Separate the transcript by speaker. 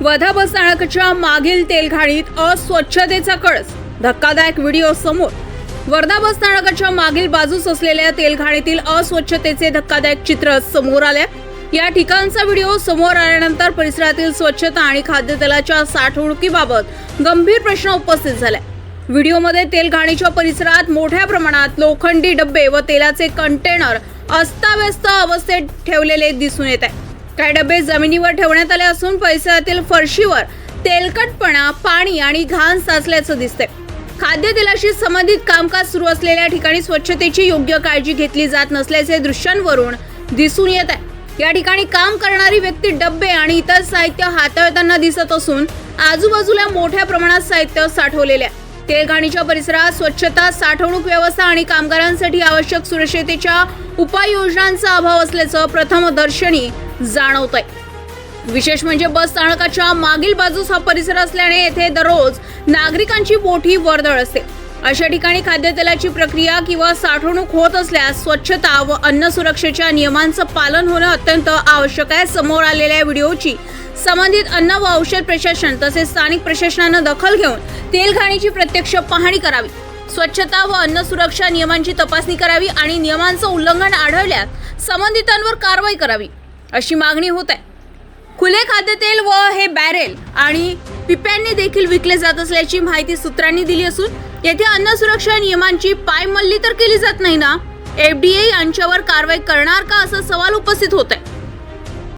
Speaker 1: वर्धा बसस्थानकाच्या मागील तेलघाणीत अस्वच्छतेचा कळस, धक्कादायक व्हिडिओ समोर। वर्धा बसस्थानकाच्या मागील बाजूस असलेल्या तेलघाणीतील अस्वच्छतेचे धक्कादायक चित्र समोर आले। या ठिकाणचा व्हिडिओ समोर आल्यानंतर परिसरातील स्वच्छता आणि खाद्यतेलाच्या साठवणुकीबाबत गंभीर प्रश्न उपस्थित झाले। व्हिडिओमध्ये तेलघाणीच्या परिसरात मोठ्या प्रमाणात लोखंडी डब्बे व तेलाचे कंटेनर अस्ताव्यस्त अवस्थेत ठेवलेले दिसून येत आहे। काही डबे जमिनीवर ठेवण्यात आले असून परिसरातील फरशीवर तेलकटपणा, पाणी आणि घाण साचल्याचं दिसतंय। खाद्यतेलाशी संबंधित कामकाज सुरू असलेल्या ठिकाणी स्वच्छतेची योग्य काळजी घेतली जात नसल्याचे दृश्यांवरून दिसून येत आहे। या ठिकाणी काम करणारी व्यक्ती डब्बे आणि इतर साहित्य हाताळताना दिसत असून आजूबाजूला मोठ्या प्रमाणात साहित्य साठवलेले आहे। तेलघाणीच्या परिसरात स्वच्छता, साठवणूक व्यवस्था आणि कामगारांसाठी आवश्यक सुरक्षतेच्या उपाययोजनांचा अभाव असल्याचं प्रथमदर्शनी जाणवतंय। विशेष म्हणजे बस स्थानकाच्या मागील बाजूस हा परिसर असल्याने येथे दररोज नागरिकांची मोठी वर्दळ असते। अशा ठिकाणी खाद्यतेलाची प्रक्रिया किंवा साठवणूक होत असल्यास स्वच्छता व अन्न सुरक्षेच्या नियमांचं पालन होणं अत्यंत आवश्यक आहे। समोर आलेल्या व्हिडिओची संबंधित अन्न व औषध प्रशासन तसेच स्थानिक प्रशासनानं दखल घेऊन तेलघाणीची प्रत्यक्ष पाहणी करावी, स्वच्छता व अन्न सुरक्षा नियमांची तपासणी करावी आणि नियमांचं उल्लंघन आढळल्यास संबंधितांवर कारवाई करावी, अशी मागणी होत आहे। खुले खाद्यतेल व हे बॅरेल आणि पिप्यांनी देखील विकले जात असल्याची माहिती सूत्रांनी दिली असून येथे अन्न सुरक्षा नियमांची पायमल्ली तर केली जात नाही ना? FDA यांच्यावर कारवाई करणार का, असा सवाल उपस्थित होत आहे।